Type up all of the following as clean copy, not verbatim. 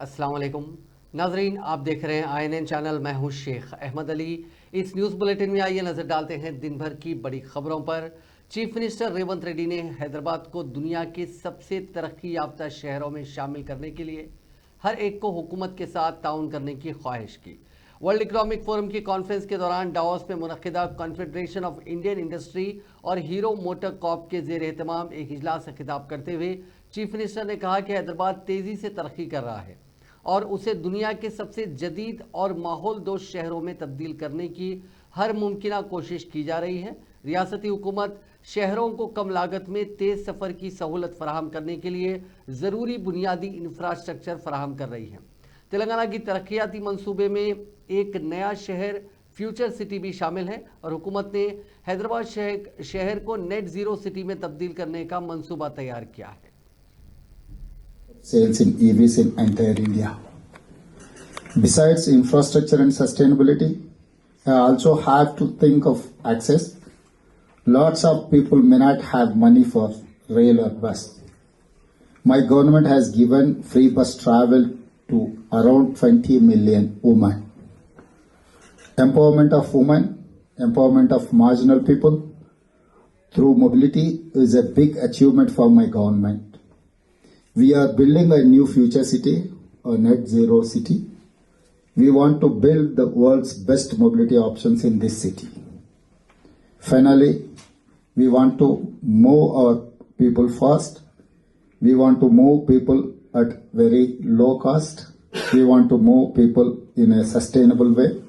अस्सलाम वालेकुम नाजरीन, आप देख रहे हैं INN चैनल। मैं हूं शेख अहमद अली। इस न्यूज़ बुलेटिन में आइए नज़र डालते हैं दिन भर की बड़ी खबरों पर। चीफ मिनिस्टर रेवंत रेड्डी ने हैदराबाद को दुनिया के सबसे तरक्की याफ्ता शहरों में शामिल करने के लिए हर एक को हुकूमत के साथ ताउन करने की ख्वाहिश की। वर्ल्ड इकोनॉमिक फोरम की कॉन्फ्रेंस के दौरान डावोस में मुनक्किदा कॉन्फेडरेशन ऑफ इंडियन इंडस्ट्री और हीरो मोटर कॉर्प के जेर एहतमाम एक इजलास से खिताब करते हुए चीफ मिनिस्टर ने कहा कि हैदराबाद तेजी से तरक्की कर रहा है और उसे दुनिया के सबसे जदीद और माहौल दोस्त शहरों में तब्दील करने की हर मुमकिन कोशिश की जा रही है। रियासती हुकूमत शहरों को कम लागत में तेज सफ़र की सहूलत फराहम करने के लिए ज़रूरी बुनियादी इंफ्रास्ट्रक्चर फराहम कर रही है। तेलंगाना की तरक्याती मंसूबे में एक नया शहर फ्यूचर सिटी भी शामिल है और हुकूमत ने हैदराबाद शहर को नेट ज़ीरो सिटी में तब्दील करने का मंसूबा तैयार किया है। Sales in EVs in entire India. Besides infrastructure and sustainability, I also have to think of access. Lots of people may not have money for rail or bus. My government has given free bus travel to around 20 million women. Empowerment of women, empowerment of marginal people through mobility is a big achievement for my government. We are building a new future city, a net zero city. We want to build the world's best mobility options in this city. Finally, we want to move our people fast. We want to move people at very low cost. We want to move people in a sustainable way.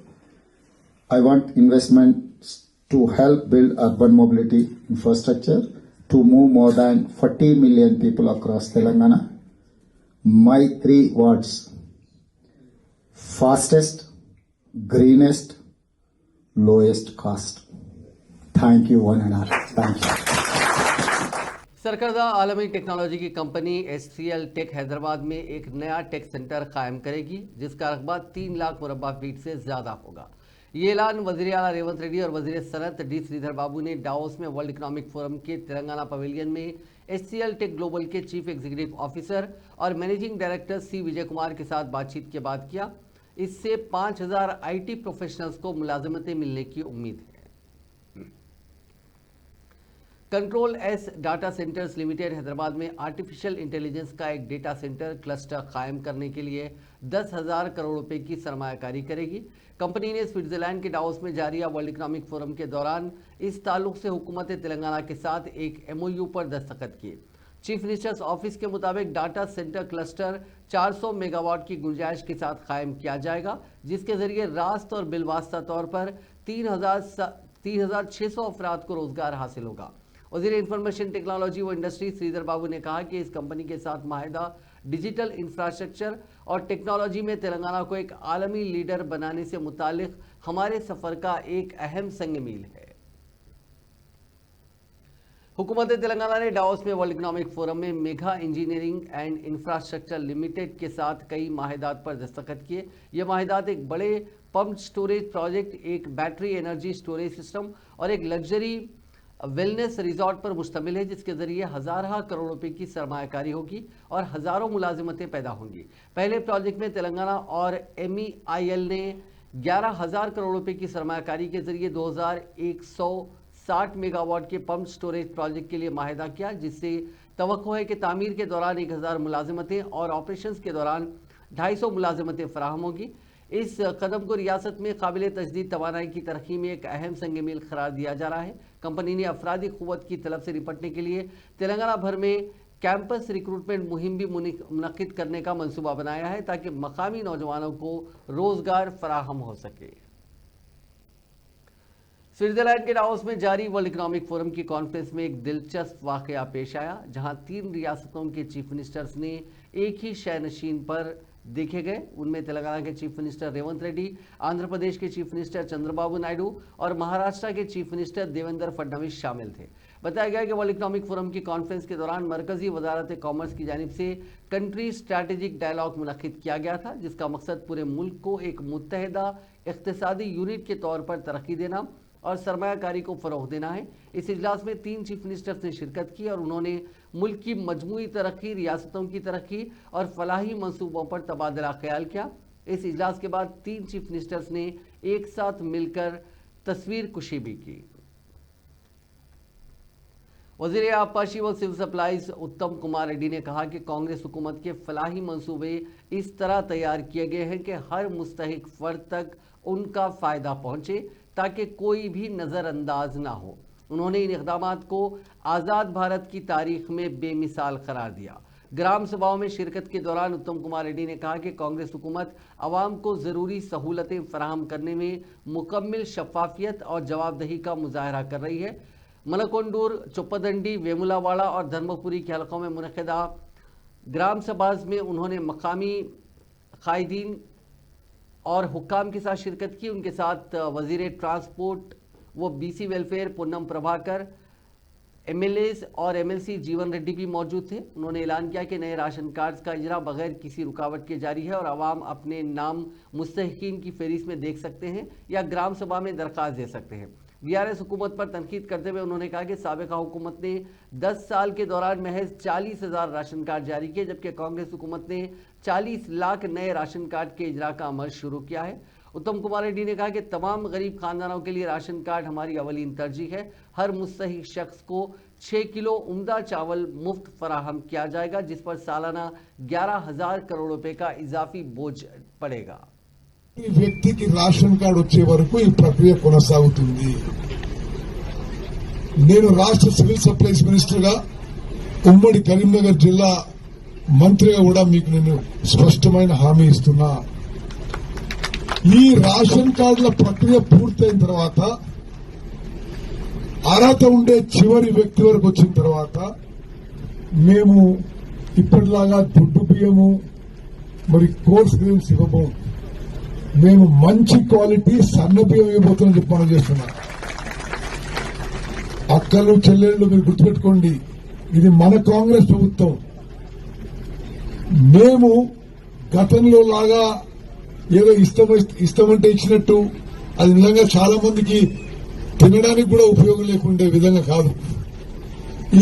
I want investments to help build urban mobility infrastructure to move more than 40 million people across Telangana. My 3 words: fastest, greenest, lowest cost. Thank you one and all. Thank you. सरकर्दा आलमी technology की company HCL take Hyderabad में एक नया take centre कायम करेगी जिसका रकबा 3 लाख मुरब्बा फीट से ज़्यादा होगा। ये ऐलान वज़ीर आला रेवंत रेड्डी और वज़ीर सनत डी श्रीधर बाबू ने डावोस में वर्ल्ड इकोनॉमिक फोरम के तेलंगाना पवेलियन में HCL टेक ग्लोबल के चीफ एग्जीक्यूटिव ऑफिसर और managing director C Vijay Kumar के साथ बातचीत के बाद किया। इससे 5000 IT प्रोफेशनल्स को मुलाजमतें मिलने की उम्मीद है। Control S data centres limited Hyderabad में आर्टिफिशियल इंटेलिजेंस का एक डेटा सेंटर क्लस्टर कायम करने के लिए 10,000 करोड़ रुपए की सरमायाकारी करेगी। कंपनी ने स्विट्जरलैंड के डावोस में जारी वर्ल्ड इकोनॉमिक फोरम के दौरान इस ताल्लुक से हुकूमत तेलंगाना के साथ एक MOU पर दस्तखत किए। चीफ मिनिस्टर्स ऑफिस के मुताबिक डाटा सेंटर क्लस्टर 400 मेगावाट की गुंजाइश के साथ कायम किया जाएगा, जिसके जरिए रास्त और बिलवास्ता तौर पर 3,600 अफराद को रोजगार हासिल होगा। वज़ीर इंफॉर्मेशन टेक्नोलॉजी व इंडस्ट्री श्रीधर बाबू ने कहा कि इस कंपनी के साथ माहिदा डिजिटल इंफ्रास्ट्रक्चर और टेक्नोलॉजी में तेलंगाना को एक आलमी लीडर बनाने से मुतालिक हमारे सफ़र का एक अहम संग मील है। हुकूमत तेलंगाना ने डावोस में वर्ल्ड इकोनॉमिक फोरम में mega engineering and infrastructure limited के साथ कई माहिदात पर दस्तखत किए। ये माहिदात एक बड़े पम्प स्टोरेज प्रोजेक्ट, एक बैटरी एनर्जी स्टोरेज सिस्टम और एक लग्जरी वेलनेस रिजॉर्ट पर मुश्तमिल है, जिसके जरिए हज़ार करोड़ रुपए की सरमायाकारी होगी और हज़ारों मुलाजिमतें पैदा होंगी। पहले प्रोजेक्ट में तेलंगाना और MEIL ने 11,000 करोड़ रुपए की सरमायाकारी के जरिए 2160 मेगावाट के पंप स्टोरेज प्रोजेक्ट के लिए माहिदा किया, जिससे तवक्को है कि तामीर के दौरान 1000 मुलाजिमतें और ऑपरेशंस के दौरान 250 मुलाजिमतें फराहम होगी। इस कदम को रियासत में काबिल तजदीद तवानाई की तरक्की में एक अहम संग मील करार दिया जा रहा है। कंपनी ने अफरादी क़ुव्वत की तलब से निपटने के लिए तेलंगाना भर में कैंपस रिक्रूटमेंट मुहिम भी मुनक्किद करने का मंसूबा बनाया है ताकि मकामी नौजवानों को रोजगार फराहम हो सके। स्विट्जरलैंड के डावोस में जारी वर्ल्ड इकोनॉमिक फोरम की कॉन्फ्रेंस में एक दिलचस्प वाकया पेश आया, जहां 3 रियासतों के चीफ मिनिस्टर्स ने एक ही शयनशीन पर देखे गए। उनमें तेलंगाना के चीफ मिनिस्टर रेवंत रेड्डी, आंध्र प्रदेश के चीफ मिनिस्टर चंद्रबाबू नायडू और महाराष्ट्र के चीफ मिनिस्टर देवेंद्र फडणवीस शामिल थे। बताया गया कि वर्ल्ड इकोनॉमिक फोरम की कॉन्फ्रेंस के दौरान मरकजी वजारत कॉमर्स की जानिब से कंट्री स्ट्रैटेजिक डायलॉग मुनक्किद किया गया था, जिसका मकसद पूरे मुल्क को एक मुत्तहदा इक्तिसादी यूनिट के तौर पर तरक्की देना और सरमायाकारी को फरोग देना है। इस इजलास में 3 चीफ मिनिस्टर्स ने शिरकत की और उन्होंने मुल्क की मजमूई तरक्की, रियासतों की तरक्की और फलाही मंसूबों पर तबादला ख्याल किया। इस इजलास के बाद 3 चीफ मिनिस्टर्स ने एक साथ मिलकर तस्वीर कुशी भी की। वजीर आबपाशी व सिविल सप्लाईज उत्तम कुमार रेड्डी ने कहा कि कांग्रेस हुकूमत के फलाही मंसूबे इस तरह तैयार किए गए हैं कि हर मुस्तहिक फर्द तक उनका फ़ायदा पहुंचे ताकि कोई भी नज़रअंदाज ना हो। उन्होंने इन इक़दामात को आज़ाद भारत की तारीख में बेमिसाल करार दिया। ग्राम सभाओं में शिरकत के दौरान उत्तम कुमार रेड्डी ने कहा कि कांग्रेस हुकूमत आवाम को ज़रूरी सहूलतें फराहम करने में मुकम्मल शफाफियत और जवाबदेही का मुजाहरा कर रही है। मलकोंडूर, चोप्पदंडी, वेमुलावाड़ा और धर्मपुरी के हलकों में मुनक़िदा ग्राम सभाज में उन्होंने मकामी कायदीन और हुक्काम के साथ शिरकत की। उनके साथ वज़ीर ट्रांसपोर्ट व BC welfare Poonam Prabhakar, MLAs और MLC जीवन रेड्डी भी मौजूद थे। उन्होंने ऐलान किया कि नए राशन कार्ड्स का इजरा बगैर किसी रुकावट के जारी है और आवाम अपने नाम मुस्तहिकीन की फहरिस्त में देख सकते हैं या ग्राम सभा में दरख्वास्त दे सकते हैं। BRS हुकूमत पर तनकीद करते हुए उन्होंने कहा कि साबिका हुकूमत ने 10 साल के दौरान महज 40,000 राशन कार्ड जारी किए, जबकि कांग्रेस हुकूमत ने 40 लाख नए राशन कार्ड के इजरा का अमल शुरू किया है। उत्तम कुमार रेड्डी ने कहा कि तमाम गरीब खानदानों के लिए राशन कार्ड हमारी अवलीन तरजीह है। हर मुस्तहिक शख्स को 6 किलो उम्दा चावल मुफ्त फराहम किया जाएगा, जिस पर सालाना 11,000 करोड़ रुपए का इजाफी बोझ पड़ेगा। ఈ వ్యక్తికి రేషన్ కార్డు వచ్చే వరకు ఈ ప్రక్రియ కొనసాగుతుంది. నేను రాష్ట్ర సివిల్ సప్లైస్ మినిస్టర్ గా ఉమ్మడి కరీంనగర్ జిల్లా మంత్రిగా కూడా మీకు నేను స్పష్టమైన హామీ ఇస్తున్నా. ఈ రేషన్ కార్డుల ప్రక్రియ పూర్తయిన తర్వాత అర్హత ఉండే చివరి వ్యక్తి వరకు వచ్చిన తర్వాత మేము ఇప్పటిలాగా దుడ్డు బియ్యము మరి కోర్స్ గ్రెయిన్స్ ఇవ్వబోం. మేము మంచి క్వాలిటీ సన్న బియ్యం ఇవ్వబోతున్నాం చెప్పి మనం చేస్తున్నాం. అక్కలు చెల్లెళ్ళు మీరు గుర్తుపెట్టుకోండి, ఇది మన కాంగ్రెస్ ప్రభుత్వం. మేము గతంలో లాగా ఏదో ఇష్టమంటే ఇచ్చినట్టు అది నిజంగా చాలా మందికి తినడానికి కూడా ఉపయోగం లేకుండే విధంగా కాదు.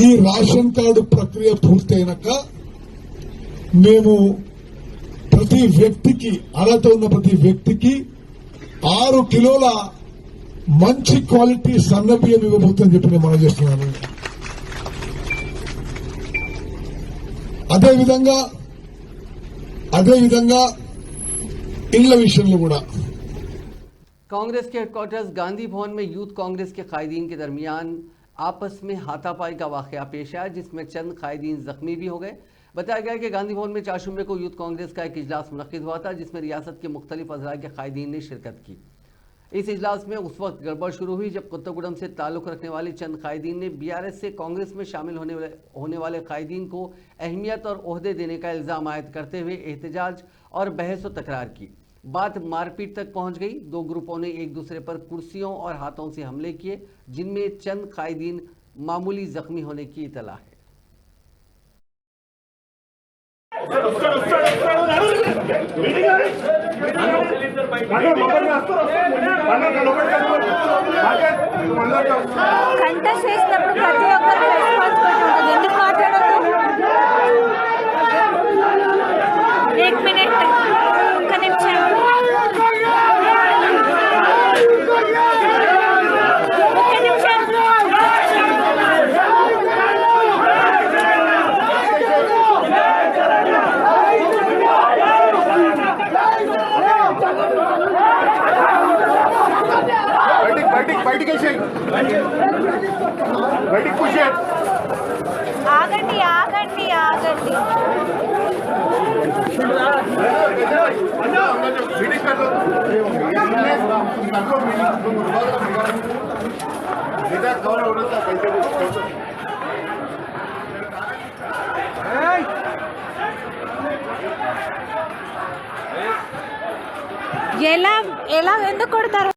ఈ రేషన్ కార్డు ప్రక్రియ పూర్తయినాక మేము ప్రతి వ్యక్తికి అర్హత ఉన్న ప్రతి వ్యక్తికి 6 కిలోల మంచి క్వాలిటీ సన్న బియ్యం ఇవ్వబోతుందని చెప్పి నేను మనం చేస్తున్నాను. అదేవిధంగా ఇళ్ల విషయంలో కూడా कांग्रेस के हेडक्वार्टर्स गांधी भवन में यूथ कांग्रेस के कायदीन के दरमियान आपस में हाथापाई का वाकया पेश आया, जिसमें चंद कायदीन जख्मी भी हो गए। बताया गया कि गांधी भवन में 4 जुम्मे को यूथ कांग्रेस का एक इजलास मुनक्किद हुआ था, जिसमें रियासत के मुख्तलिफ अजला के कायदीन ने शिरकत की। इस इजलास में उस वक्त गड़बड़ शुरू हुई जब कुत्तगुडम से ताल्लुक रखने वाले चंद कायदीन ने BRS से कांग्रेस में शामिल होने वाले कायदीन को अहमियत और ओहदे देने का इल्ज़ाम आयद करते हुए एहतजाज और बहस व तकरार की। बात मारपीट तक पहुंच गई। 2 ग्रुपों ने एक दूसरे पर कुर्सियों और हाथों से हमले किए, जिनमें चंद कायदीन मामूली जख्मी होने की इतला है। కంటెస్ట్ చేసినప్పుడు ప్రతి ఒక్కరికి రెస్పాన్సిబిలిటీ ఉంటుంది. ఎందుకు మాట్లాడొద్దు? 1 మినిట్, ఒక్క నిమిషం. ఆగండి ఆగండి ఆగండి. ఎలా ఎందుకు కొడతారు?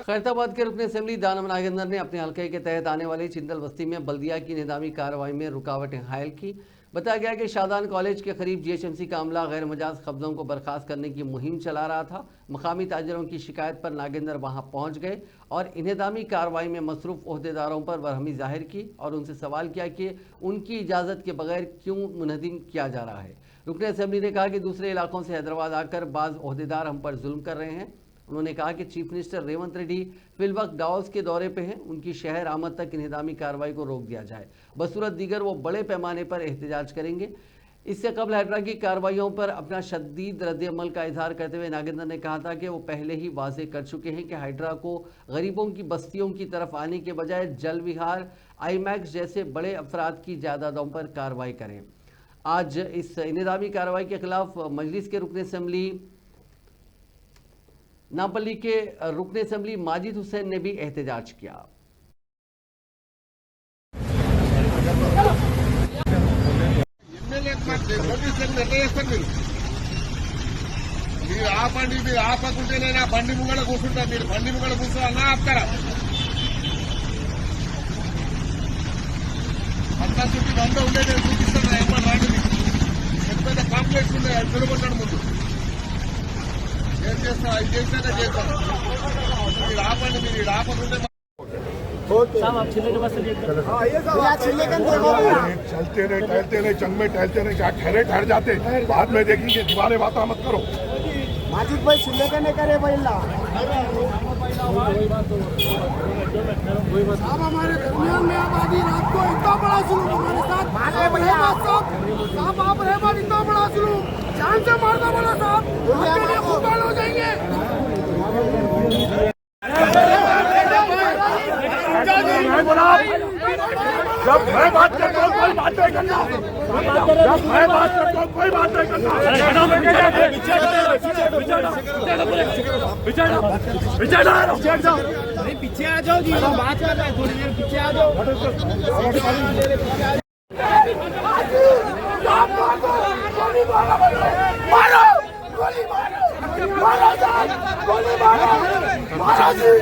खैरताबाद के रुकन असेंबली दानम नागेंद्र ने अपने हल्के के तहत आने वाली चिंतल बस्ती में बल्दिया की निजामी कार्रवाई में रुकावटें हायल की। बताया गया कि शादान कॉलेज के करीब जीएचएमसी का अमला गैर मजाज कब्जों को बर्खास्त करने की मुहिम चला रहा था। मकामी ताजरों की शिकायत पर नागेंद्र वहां पहुंच गए और इन्हेदामी कार्रवाई में मसरूफ ओहदेदारों पर बरहमी जाहिर की और उनसे सवाल किया कि उनकी इजाज़त के बगैर क्यों मुनहदिम किया जा रहा है। रुकन असेंबली ने कहा कि दूसरे इलाकों से हैदराबाद आकर बाज़ ओहदेदार हम पर जुल्म कर रहे हैं। उन्होंने कहा कि चीफ मिनिस्टर रेवंत रेड्डी फिलवक्त डावोस के दौरे पे हैं, उनकी शहर आमद तक इन्हेदामी कार्रवाई को रोक दिया जाए, बसूरत दीगर वो बड़े पैमाने पर एहतजाज करेंगे। इससे कबल हाइड्रा की कार्रवाइयों पर अपना शदीद रद्द-ए-अमल का इजहार करते हुए नागेंद्र ने कहा था कि वो पहले ही वाजे कर चुके हैं कि हाइड्रा को गरीबों की बस्तियों की तरफ आने के बजाय जल विहार, आईमैक्स जैसे बड़े अफराद की जायदादों पर कार्रवाई करें। आज इस इन्हेदामी कार्रवाई के खिलाफ मजलिस के रुकन असेंबली नापल्ली के रुकन असेंबली माजिद हुसैन ने भी एहतजाज किया। మీరు ఆపకుంటే నేను బండి ముంగడ కూర్చుంటా, మీరు బండి ముంగడ కూర్చోవాలన్నా ఆపుతారా? అంతా చుట్టూ బండ ఉండే నేను చూపిస్తాను ఎప్పుడు రాండి. పెద్ద పెద్ద కాంప్లెక్స్ ఉండే అది తిరగొట్టాడు ముందు ఏం చేస్తా అది చేసినాక చేస్తాను. మీరు ఆపండి, మీరు ఆపకుంటే चलते नहीं टहलते नहीं, जंग में टहलते नहीं, क्या ठहरे ठहर जाते, बाद में देखेंगे। दीवारें बात मत करो। माजिद भाई छिल्ले का नहीं करे पहिला साहब, हमारे दरमियान में आबादी रात को इतना बड़ा जुल्म हमारे साथ साहब आप रहमान, इतना बड़ा जुल्म जान से मारना बड़ा साहब, आपके लिए कुर्बान हो जाएंगे। जब मैं बात करता हूँ कोई बात नहीं करना, जब मैं बात करता हूँ कोई बात नहीं करना। पीछे आ जाओ जी, बात कर रहे हैं, थोड़ी देर पीछे आ जाओ। मारो गोली मारो, मारो गोली मारो, मारो जी।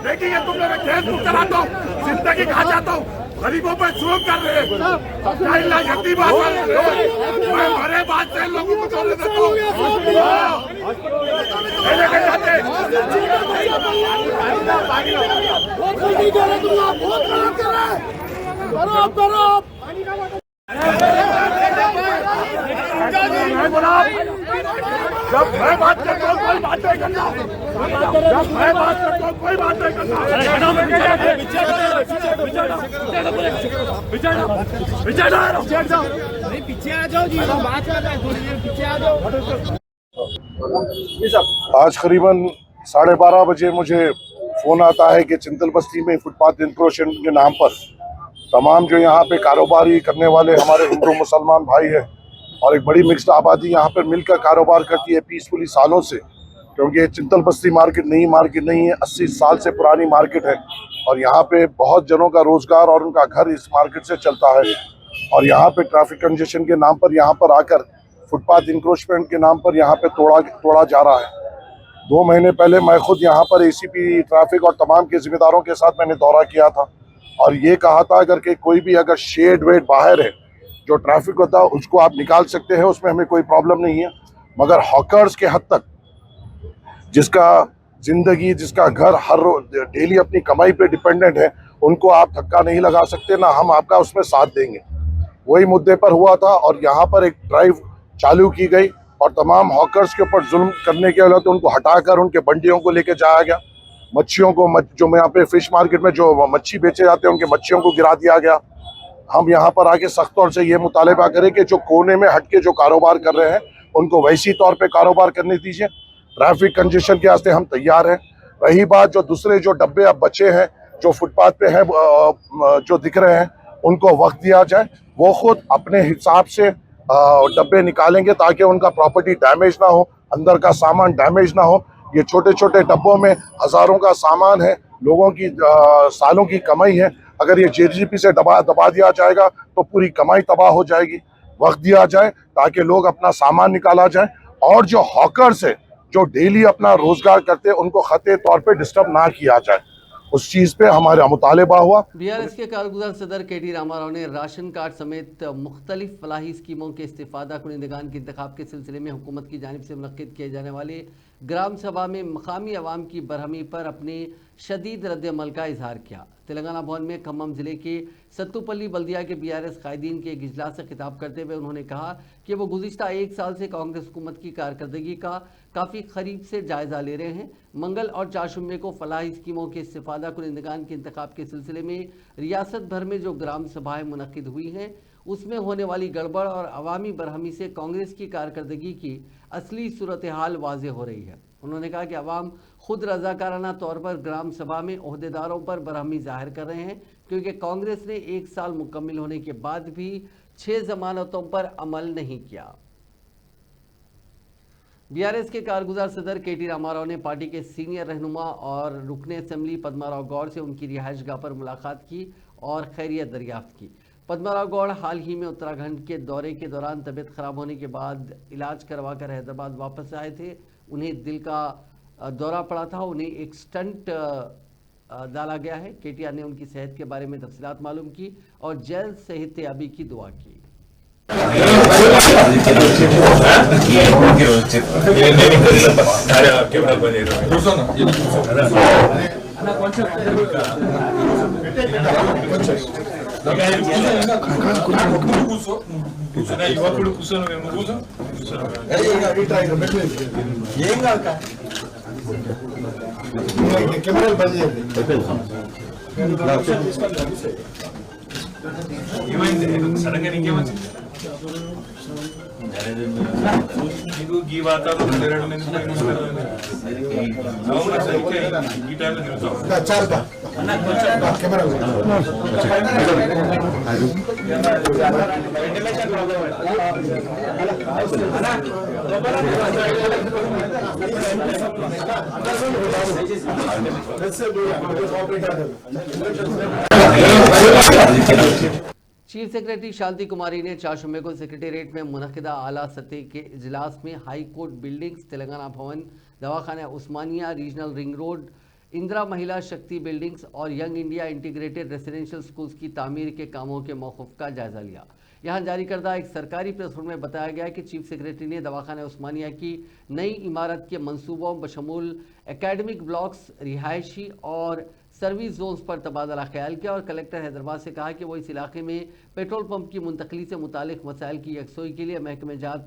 देखिए तुम लोग खेल कूद कराता हूँ, जिंदगी खा जाता हूँ, गरीबों पर जुल्म कर रहे हैं, बात कर रहे हो। मैं हमारे बात से लोगों को छोड़ने देता हूँ। जब मैं बात करता हूँ कोई बात नहीं करना, जब मैं बात करता हूँ कोई बात नहीं करना। पीछे आ जाओ जी, बात कर रहे हैं, थोड़ी देर पीछे आ जाओ। आज करीबन 12:30 बजे मुझे फोन आता है कि चिंतल बस्ती में फुटपाथ इंक्रोशन के नाम पर तमाम जो यहाँ पे कारोबारी करने वाले हमारे हिंदू मुसलमान भाई हैं और एक बड़ी मिक्स्ड आबादी यहाँ पर मिलकर कारोबार करती है पीसफुली सालों से, क्योंकि ये चिंतल बस्ती मार्केट नई मार्केट नहीं है, 80 साल से पुरानी मार्केट है और यहाँ पे बहुत जनों का रोजगार और उनका घर इस मार्केट से चलता है। और यहाँ पे ट्रैफिक कंजेशन के नाम पर यहाँ पर आकर फुटपाथ इंक्रोचमेंट के नाम पर यहाँ पे तोड़ा जा रहा है। 2 महीने पहले मैं खुद यहाँ पर एसीपी ट्रैफिक और तमाम के जिम्मेदारों के साथ मैंने दौरा किया था और ये कहा था अगर कि कोई भी अगर शेड वेड बाहर है जो ट्रैफिक होता है उसको आप निकाल सकते हैं, उसमें हमें कोई प्रॉब्लम नहीं है, मगर हॉकर्स के हद तक जिसका जिंदगी जिसका घर हर डेली अपनी कमाई पे डिपेंडेंट है उनको आप धक्का नहीं लगा सकते, ना हम आपका उसमें साथ देंगे। वही मुद्दे पर हुआ था और यहाँ पर एक ड्राइव चालू की गई और तमाम हॉकर्स के ऊपर जुल्म करने के लिए तो उनको हटाकर उनके बंडियों को लेके जाया गया। मच्छियों को जो यहाँ पे फिश मार्केट में जो मच्छी बेचे जाते हैं उनके मच्छियों को गिरा दिया गया। हम यहाँ पर आके सख्त तौर से ये मुतालबा करें कि जो कोने में हट के जो कारोबार कर रहे हैं उनको वैसी तौर पे कारोबार करने दीजिए। ट्रैफिक कंजेशन के वास्ते हम तैयार हैं। रही बात जो दूसरे जो डब्बे अब बचे हैं जो फुटपाथ पे हैं जो दिख रहे हैं उनको वक्त दिया जाए, वो खुद अपने हिसाब से डब्बे निकालेंगे ताकि उनका प्रॉपर्टी डैमेज ना हो, अंदर का सामान डैमेज ना हो। ये छोटे छोटे डब्बों में हजारों का सामान है, लोगों की सालों की कमाई है। अगर ये जेजीपी से दबा दिया जाएगा तो पूरी कमाई तबाह हो जाएगी। वक्त दिया जाए ताकि लोग अपना सामान निकाला जाए और जो हॉकर्स है जो डेली अपना रोजगार करते हैं उनको खते तौर पे डिस्टर्ब ना किया जाए, उस चीज पे हमारा मुतालबा हुआ। बीआरएस के कारगुजार सदर केटी रामाराव ने राशन कार्ड समेत मुख्तलिफ फलाही स्कीमों के इस्तिफादा कुनिंदगान के इंतखाब के सिलसिले में हुकूमत की जानिब से मुनक्किद किए जाने वाले ग्राम सभा में मकामी अवाम की बरहमी पर अपने शदीद रद्द-ए-अमल का इजहार किया। तेलंगाना भवन में खम्मम जिले के सत्तुपल्ली बल्दिया के बीआरएस कायदीन के एक इजलास से खिताब करते हुए उन्होंने कहा कि वो गुज़िश्ता 1 साल से कांग्रेस हुकूमत की कारकर्दगी का काफ़ी करीब से जायज़ा ले रहे हैं। मंगल और चारशुम्बे को फलाही स्कीमों के इस्तिफादा कुनिंदगान के इंतखाब के सिलसिले में रियासत भर में जो ग्राम सभाएं मुनक्किद हुई हैं उसमें होने वाली गड़बड़ और अवामी बरहमी से कांग्रेस की कारकर्दगी की असली सूरत हाल वाज़ेह हो रही है। उन्होंने कहा कि अवाम खुद रजाकाराना तौर पर ग्राम सभा में ओहदेदारों पर बरहमी जाहिर कर रहे हैं क्योंकि कांग्रेस ने 1 साल मुकम्मिल होने के बाद भी 6 जमानतों पर अमल नहीं किया। बीआरएस के कारगुजार सदर केटी रामाराव ने पार्टी के सीनियर रहनुमा और रुकने असेंबली पद्माराव गौड़ से उनकी रिहाइशगाह पर मुलाकात की और खैरियत दरियाफ्त की। पद्माराव गौड़ हाल ही में उत्तराखंड के दौरे के दौरान तबीयत खराब होने के बाद इलाज करवाकर हैदराबाद वापस आए थे। उन्हें दिल का दौरा पड़ा था, उन्हें एक स्टंट डाला गया है। केटीआर ने उनकी सेहत के बारे में तफसीलात मालूम की और जल्द सेहतयाबी की दुआ की। యువకుడు కూర్చొని మేము కూర్చో కెమెరాలు బంద్ చేయండి। ఏమైంది సడన్ గా నీకేమొచ్చింది? నీకు ఈ వాతావరణం తిరగడం ఈ టైంలో తిరుగుతావు కెమెరా चीफ सेक्रेटरी शांति कुमारी ने चारशुम्बे को सेक्रेटेरिएट में मुनक्किदा आला सतह के इजलास में हाई कोर्ट बिल्डिंग्स, तेलंगाना भवन, दवाखाना उस्मानिया, रीजनल रिंग रोड, इंदिरा महिला शक्ति बिल्डिंग्स और young India integrated residential schools की तामीर के कामों के मौकूफ का जायजा लिया। यहाँ जारी करदा एक सरकारी प्रेस नोट में बताया गया कि चीफ सेक्रेटरी ने दवाखाना उस्मानिया की नई इमारत के मंसूबों बशमूल एकेडमिक ब्लॉक्स, रिहायशी और सर्विस जोन्स पर तबादला ख्याल किया और कलेक्टर हैदराबाद से कहा कि वो इस इलाके में पेट्रोल पंप की मुंतकली से मुतालिक मसाइल की यकसोई के लिए महकमे जात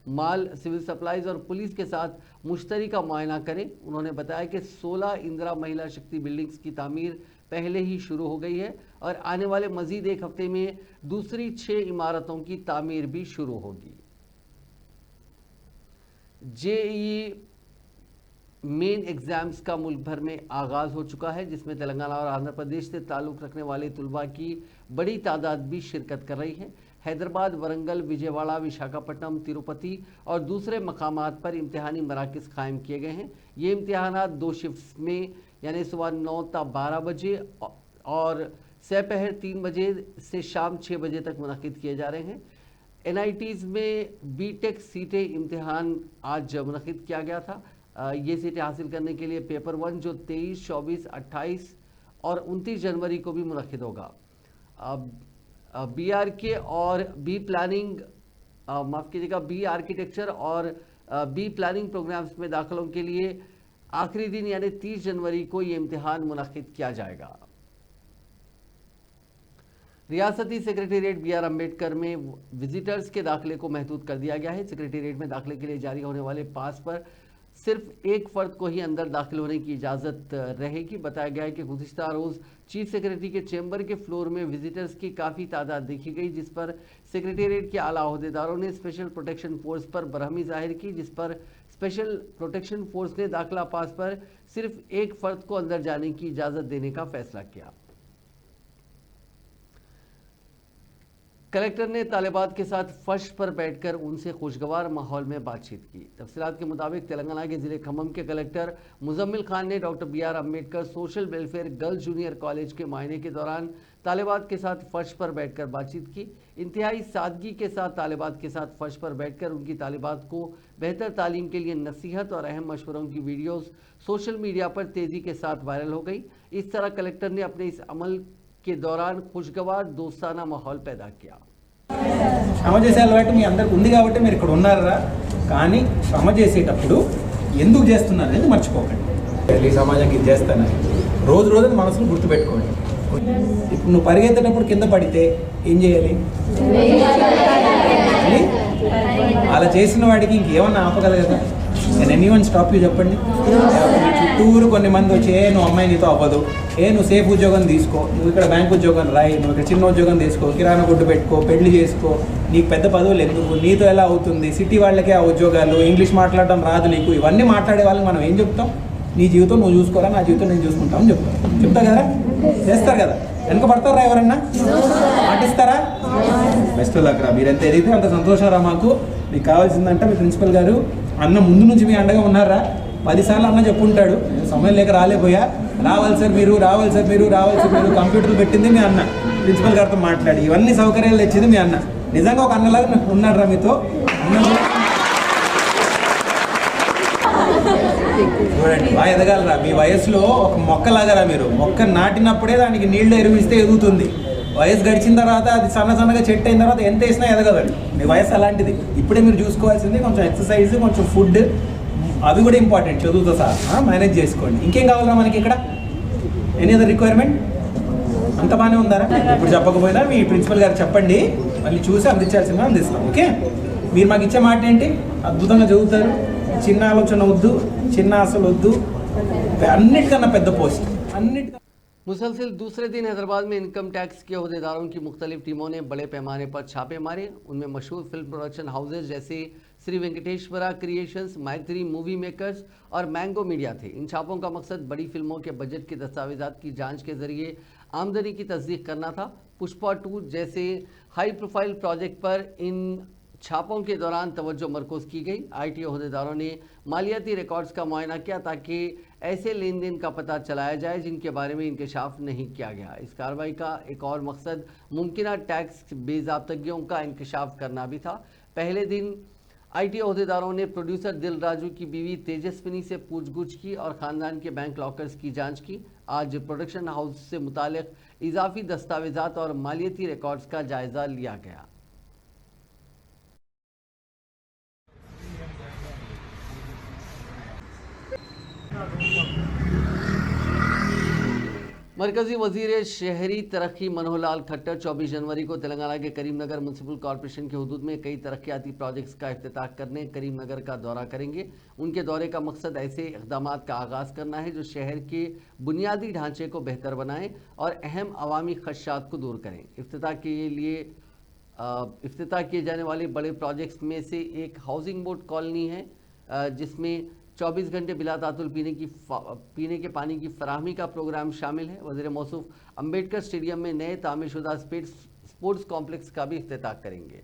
माल, सिविल सप्लाईज और पुलिस के साथ मुश्तरी का मुआयना करें। उन्होंने बताया कि 16 इंदिरा महिला शक्ति बिल्डिंग्स की तामीर पहले ही शुरू हो गई है और आने वाले मजीद एक हफ्ते में दूसरी 6 इमारतों की तामीर भी शुरू होगी। जेईई मेन एग्जाम्स का मुल्क भर में आगाज़ हो चुका है, जिसमें तेलंगाना और आंध्र प्रदेश से ताल्लुक़ रखने वाले तुलबा की बड़ी तादाद भी शिरकत कर रही है। हैदराबाद, वरंगल, विजयवाड़ा, विशाखापट्टनम, तिरुपति और दूसरे मकामात पर इम्तिहानी मराकज़ कायम किए गए हैं। ये इम्तिहानात 2 शिफ्ट्स में यानी सुबह 9 ता 12 बजे और सपहर 3 बजे से शाम 6 बजे तक मुनक्किद किए जा रहे हैं। NITs में बीटेक सीटें इम्तिहान आज मुनक्किद किया गया था। ये सीटें हासिल करने के लिए पेपर 1 जो 23, 24, 28 और 29 जनवरी को भी मुनक्किद होगा। BRK और बी प्लानिंग माफ़ कीजिएगा बी आर्किटेक्चर और बी प्लानिंग प्रोग्राम्स में दाखिलों के लिए आखिरी दिन यानी 30 जनवरी को ये इम्तिहान मुनक्किद किया जाएगा। रियासती सेक्रेटेरिएट BR अम्बेडकर में विजिटर्स के दाखिले को महदूद कर दिया गया है। सेक्रेटेरिएट में दाखिले के लिए जारी होने वाले पास पर सिर्फ एक फर्द को ही अंदर दाखिल होने की इजाज़त रहेगी। बताया गया है कि गुज़िश्ता रोज़ चीफ सेक्रेटरी के चेंबर के फ्लोर में विजिटर्स की काफ़ी तादाद देखी गई, जिस पर सेक्रेटेरिएट के आला अहदेदारों ने स्पेशल प्रोटेक्शन फोर्स पर बरहमी जाहिर की, जिस पर स्पेशल प्रोटेक्शन फोर्स ने दाखिला पास पर सिर्फ एक फर्द को अंदर जाने की इजाज़त देने का फैसला किया। कलेक्टर ने तालिबात के साथ फर्श पर बैठकर उनसे खुशगवार माहौल में बातचीत की। तफसीलात के मुताबिक तेलंगाना के जिले खम्मम के कलेक्टर मुजम्मिल खान ने doctor BR Ambedkar social welfare girls junior college के मुआयने के दौरान तालिबात के साथ फर्श पर बैठकर बातचीत की। इंतहाई सादगी के साथ तालिबात के साथ फर्श पर बैठकर उनकी तालिबात को बेहतर तालीम के लिए नसीहत और अहम मशवरों की वीडियोज़ सोशल मीडिया पर तेज़ी के साथ वायरल हो गई। इस तरह कलेक्टर ने अपने इस अमल के दौरान खुशगवार दोस्ताना माहौल पैदा किया। శ్రమ చేసే అలవాటు మీ అందరికి ఉంది కాబట్టి మీరు ఇక్కడ ఉన్నారా, కానీ శ్రమ చేసేటప్పుడు ఎందుకు చేస్తున్నారు అనేది మర్చిపోకండి। ఈ సమాజానికి ఇది చేస్తానని రోజు రోజు మనసును గుర్తుపెట్టుకోండి। ఇప్పుడు నువ్వు పరిగెత్తేటప్పుడు కింద పడితే ఏం చేయాలి? అలా చేసిన వాడికి ఇంకేమన్నా ఆపగలగదా? నేను ఎనీవన్ స్టాప్ యూ చెప్పండి? చుట్టూరు కొన్ని మంది వచ్చి నువ్వు అమ్మాయి నీతో అవ్వదు, నువ్వు సేఫ్ ఉద్యోగం తీసుకో, నువ్వు ఇక్కడ బ్యాంక్ ఉద్యోగం రాయి, నువ్వు ఇక్కడ చిన్న ఉద్యోగం తీసుకో, కిరాణా కొట్టు పెట్టుకో, పెళ్లి చేసుకో, నీకు పెద్ద పదవులు ఎందుకు, నీతో ఎలా అవుతుంది, సిటీ వాళ్ళకే ఆ ఉద్యోగాలు, ఇంగ్లీష్ మాట్లాడడం రాదు నీకు, ఇవన్నీ మాట్లాడే వాళ్ళకి మనం ఏం చెప్తాం? నీ జీవితం నువ్వు చూసుకోరా, నా జీవితం నేను చూసుకుంటామని చెప్తా కదా? చేస్తారు కదా? వెనక పడతారా? ఎవరన్నా పాటిస్తారా? బెస్ట్ లక్ రా, మీరు ఎంత ఎదిగితే అంత సంతోషం రా మాకు। మీకు కావాల్సిందంటే మీ ప్రిన్సిపల్ గారు అన్న ముందు నుంచి మీ అండగా ఉన్నారా? 10 సార్లు అన్న చెప్పుంటాడు, సమయం లేక రాలేపోయా, రావాలి సార్ మీరు, రావాలి సార్ మీరు, రావాలి సార్ మీరు, కంప్యూటర్లు పెట్టింది మీ అన్న, ప్రిన్సిపల్ గారితో మాట్లాడి ఇవన్నీ సౌకర్యాలు తెచ్చింది మీ అన్న। నిజంగా ఒక అన్నలాగా ఉన్నాడు రా మీతో। చూడండి బాగా ఎదగాలరా, మీ వయసులో ఒక మొక్కలాగరా, మీరు మొక్క నాటినప్పుడే దానికి నీళ్లు ఎరువిస్తే ఎదుగుతుంది, వయసు గడిచిన తర్వాత అది సన్నగా చెట్టు అయిన తర్వాత ఎంత వేసినా ఎదగదండి। మీ వయసు అలాంటిది, ఇప్పుడే మీరు చూసుకోవాల్సింది కొంచెం ఎక్సర్సైజ్, కొంచెం ఫుడ్, అవి కూడా ఇంపార్టెంట్, చదువుతో సహా మేనేజ్ చేసుకోండి। ఇంకేం కావాలరా మనకి ఇక్కడ? Any other requirement? అంత బాగానే ఉందారా? ఇప్పుడు చెప్పకపోయినా మీ ప్రిన్సిపల్ గారు చెప్పండి, మళ్ళీ చూసి అందించాల్సిందిగా అందిస్తాం। ఓకే, మీరు మాకు ఇచ్చే మాట ఏంటి? అద్భుతంగా చదువుతారు, చిన్న ఆలోచన వద్దు, చిన్న ఆశలు వద్దు, అన్నిటికన్నా పెద్ద పోస్ట్ అన్నిటికన్నా। मुसलसिल दूसरे दिन हैदराबाद में इनकम टैक्स के अहदेदारों की मुख्तलिफ टीमों ने बड़े पैमाने पर छापे मारे। उनमें मशहूर फिल्म प्रोडक्शन हाउसेज जैसे श्री वेंकटेश्वरा क्रिएशंस, मैत्री मूवी मेकर्स और मैंगो मीडिया थे। इन छापों का मकसद बड़ी फिल्मों के बजट के दस्तावेजात की जांच के जरिए आमदनी की तस्दीक करना था। पुष्पा 2 जैसे हाई प्रोफाइल प्रोजेक्ट पर इन छापों के दौरान तवज्जो मरकूज़ की गई। IT अहदेदारों ने मालियाती रिकॉर्ड्स का मुआयना किया ताकि ऐसे लेन देन का पता चलाया जाए जिनके बारे में इंकशाफ नहीं किया गया। इस कार्रवाई का एक और मकसद मुमकिना टैक्स बेज़ाब्तगियों का इंकशाफ करना भी था। पहले दिन IT अहदेदारों ने प्रोड्यूसर दिल राजू की बीवी तेजस्विनी से पूछगछ की और ख़ानदान के बैंक लॉकर्स की जांच की। आज प्रोडक्शन हाउस से मुतालिक इजाफी दस्तावेजात और मालियाती रिकॉर्ड्स का जायज़ा लिया गया। मरकजी वजीर शहरी तरक्की मनोहर लाल खट्टर 24 जनवरी को तेलंगाना के करीमनगर म्यूनसिपल कॉरपोरेशन के हुदूद में कई तरक्याती प्रोजेक्ट्स का इफ्तिताह करने करीमनगर का दौरा करेंगे। उनके दौरे का मकसद ऐसे इक़दाम का आगाज़ करना है जो शहर के बुनियादी ढांचे को बेहतर बनाएं और अहम अवामी खदशात को दूर करें। इफ्तिताह किए जाने वाले बड़े प्रोजेक्ट्स में से एक हाउसिंग बोर्ड कॉलोनी है, जिसमें 24 घंटे बिला तातुल पीने के पानी की फराहमी का प्रोग्राम शामिल है। वज़ीर मौसूफ अम्बेडकर स्टेडियम में नए तामीरशुदा स्पोर्ट्स कॉम्प्लेक्स का भी इफ्तिताह करेंगे।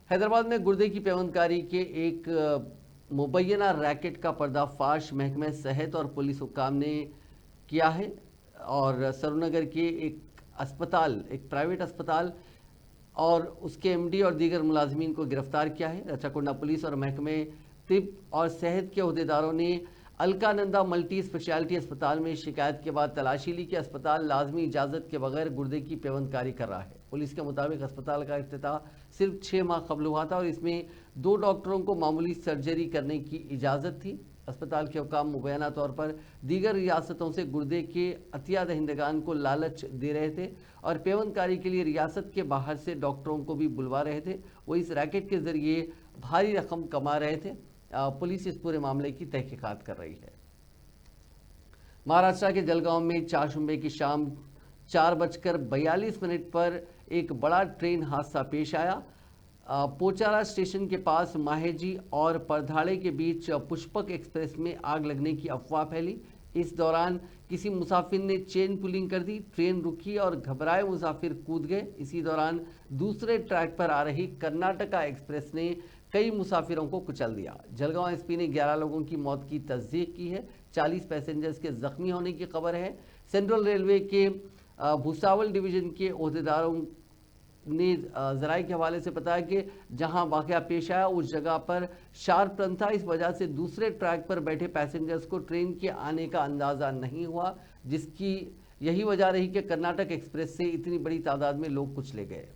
हैदराबाद में गुर्दे की पेवंदकारी के एक मुबैना रैकेट का पर्दाफाश महकमा सेहत और पुलिस हुक्काम ने किया है और सरूनगर के एक प्राइवेट अस्पताल और उसके MD और दीगर मुलाजमीन को गिरफ्तार किया है। रचाकुंडा पुलिस और महकमे तिब और सेहत के अहदेदारों ने अलकानंदा मल्टी स्पेशलिटी अस्पताल में शिकायत के बाद तलाशी ली कि अस्पताल लाजमी इजाज़त के बगैर गुर्दे की पेवंदकारी कर रहा है। पुलिस के मुताबिक अस्पताल का इफ्तिताह सिर्फ 6 माह कबल हुआ था और इसमें 2 डॉक्टरों को मामूली सर्जरी करने की इजाज़त थी। अस्पताल के हुकाम मुबैना तौर पर दीगर रियासतों से गुर्दे के अतिया दहिंदगान को लालच दे रहे थे और पेवंदकारी के लिए रियासत के बाहर से डॉक्टरों को भी बुलवा रहे थे। वो इस रैकेट के ज़रिए भारी रकम कमा रहे थे। पुलिस इस पूरे मामले की तहकीकात कर रही है। महाराष्ट्र के जलगांव में 4 जुम्मे की शाम 4:42 पर एक बड़ा ट्रेन हादसा पेश आया। पोचारा स्टेशन के पास माहेजी और परधाड़े के बीच पुष्पक एक्सप्रेस में आग लगने की अफवाह फैली। इस दौरान किसी मुसाफिर ने चेन पुलिंग कर दी, ट्रेन रुकी और घबराए मुसाफिर कूद गए। इसी दौरान दूसरे ट्रैक पर आ रही कर्नाटका एक्सप्रेस ने कई मुसाफिरों को कुचल दिया। जलगांव एसपी ने 11 लोगों की मौत की तस्दीक की है। 40 पैसेंजर्स के जख्मी होने की खबर है। सेंट्रल रेलवे के भुसावल डिवीजन के ओहदेदारों ने जराये के हवाले से बताया कि जहां वाकया पेश आया उस जगह पर शार्प टर्न था। इस वजह से दूसरे ट्रैक पर बैठे पैसेंजर्स को ट्रेन के आने का अंदाजा नहीं हुआ, जिसकी यही वजह रही कि कर्नाटक एक्सप्रेस से इतनी बड़ी तादाद में लोग कुचले गए।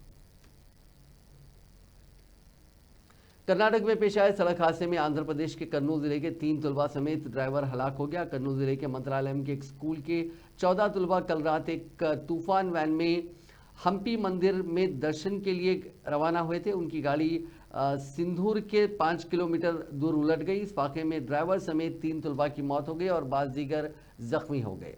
कर्नाटक में पेश आए सड़क हादसे में आंध्र प्रदेश के कर्नूल जिले के 3 तुलबा समेत ड्राइवर हलाक हो गया। कर्नूल जिले के मंत्रालयम के एक स्कूल के 14 तुलबा कल रात एक तूफान वैन में हम्पी मंदिर में दर्शन के लिए रवाना हुए थे। उनकी गाड़ी सिंधूर के 5 किलोमीटर दूर उलट गई। इस वाक़े में ड्राइवर समेत 3 तुलबा की मौत हो गई और बाज़ दीगर जख्मी हो गए।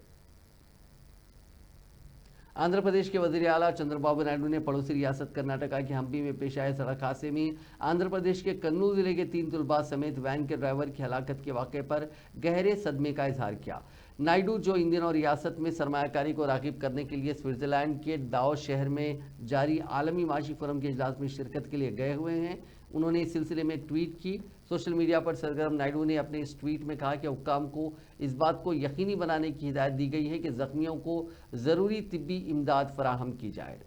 आंध्र प्रदेश के वजीर आला चंद्रबाबू नायडू ने पड़ोसी रियासत कर्नाटका के हम्पी में पेश आए सड़क हादसे में आंध्र प्रदेश के कर्नूल जिले के 3 तुलबा समेत वैन के ड्राइवर की हलाकत के वाक़े पर गहरे सदमे का इजहार किया। नायडू, जो इन दिनों रियासत में सरमायाकारी को राग़िब करने के लिए स्विट्जरलैंड के दावोस शहर में जारी आलमी माशी फोरम के इजलास में शिरकत के लिए गए हुए हैं, उन्होंने इस सिलसिले में ट्वीट की। सोशल मीडिया पर सरगर्म नायडू ने अपने इस ट्वीट में कहा कि हुक्काम को इस बात को यकीनी बनाने की हिदायत दी गई है कि जख्मियों को ज़रूरी तिब्बी इमदाद फराहम की जाए।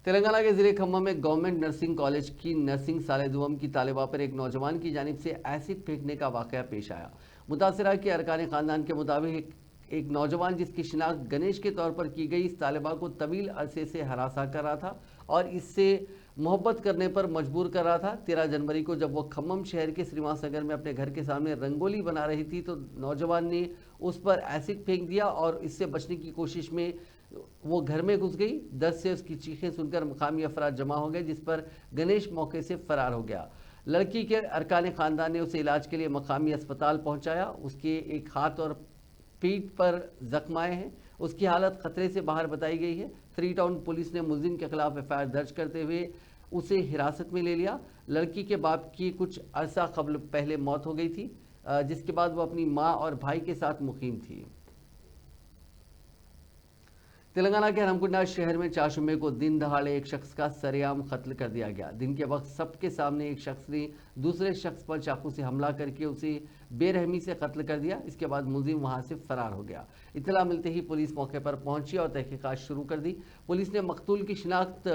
तेलंगाना के जिले खम्मा में गवर्नमेंट नर्सिंग कॉलेज की नर्सिंग साले दुआम की तालिबा पर एक नौजवान की जानिब से एसिड फेंकने का वाकया पेश आया। मुतासिरा के अरकान खानदान के मुताबिक एक नौजवान जिसकी शिनाख्त गणेश के तौर पर की गई इस तालिबा को तवील अरसे से हरासा कर रहा था और इससे मोहब्बत करने पर मजबूर कर रहा था। 13 जनवरी को जब वो खम्मम शहर के श्रीनिवास नगर में अपने घर के सामने रंगोली बना रही थी तो नौजवान ने उस पर एसिड फेंक दिया और इससे बचने की कोशिश में वो घर में घुस गई। दर्द से उसकी चीखें सुनकर मकामी अफराद जमा हो गए, जिस पर गणेश मौके से फरार हो गया। लड़की के अरकान खानदान ने उसे इलाज के लिए मकामी अस्पताल पहुंचाया। उसके एक हाथ और पीठ पर जख्म आए हैं। उसकी हालत खतरे से बाहर बताई गई है। 3 टाउन पुलिस ने मुलजिम के खिलाफ एफआईआर दर्ज करते हुए उसे हिरासत में ले लिया। लड़की के बाप की कुछ अरसा कबल पहले मौत हो गई थी, जिसके बाद वो अपनी माँ और भाई के साथ मुकीम थी। तेलंगाना के हरमकुंडा शहर में 4 जुम्मे को दिन दहाड़े एक शख्स का सरेआम कत्ल कर दिया गया। दिन के वक्त सबके सामने एक शख्स ने दूसरे शख्स पर चाकू से हमला करके उसे बेरहमी से कत्ल कर दिया। इसके बाद मुलजिम वहां से फरार हो गया। इत्तला मिलते ही पुलिस मौके पर पहुंची और तहकीकात शुरू कर दी। पुलिस ने मकतूल की शिनाख्त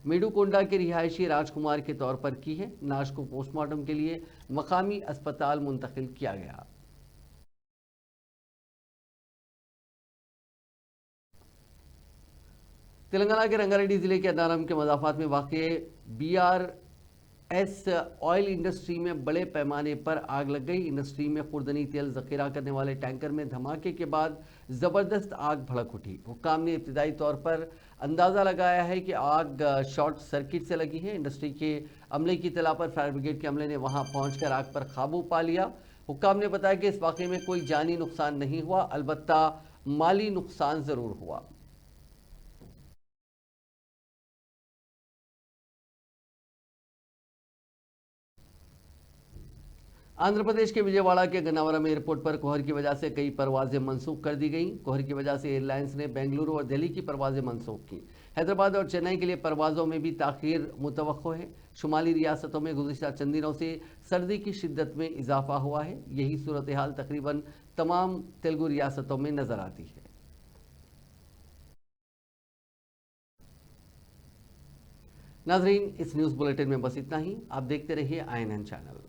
मेडुकोंडा के रिहायशी राजकुमार के तौर पर की है। नाश को पोस्टमार्टम के लिए मकामी अस्पताल मुंतकिल किया गया। तेलंगाना के रंगारेड्डी जिले के अदारम के मजाफात में वाक़े BRS ऑयल इंडस्ट्री में बड़े पैमाने पर आग लग गई। इंडस्ट्री में खुर्दनी तेल जखीरा करने वाले टैंकर में धमाके के बाद ज़बरदस्त आग भड़क उठी। हुक्काम ने इब्तिदाई तौर पर अंदाज़ा लगाया है कि आग शॉर्ट सर्किट से लगी है। इंडस्ट्री के अमले की इत्तला पर फायर ब्रिगेड के अमले ने वहां पहुंचकर आग पर काबू पा लिया। हुक्काम ने बताया कि इस वाक़े में कोई जानी नुकसान नहीं हुआ, अलबत्ता माली नुकसान ज़रूर हुआ। आंध्र प्रदेश के विजयवाड़ा के गन्नावरम एयरपोर्ट पर कोहर की वजह से कई परवाजें मनसूख कर दी गईं। कोहर की वजह से एयरलाइंस ने बेंगलुरु और दिल्ली की परवाजें मनसूख की। हैदराबाद और चेन्नई के लिए परवाज़ों में भी ताख़ीर मुतवक्को है। शुमाली रियासतों में गुज़िश्ता चंद दिनों से सर्दी की शिद्दत में इजाफा हुआ है। यही सूरत हाल तकरीबन तमाम तेलुगु रियासतों में नजर आती है। नाज़रीन, इस न्यूज़ बुलेटिन में बस इतना ही। आप देखते रहिए INN चैनल।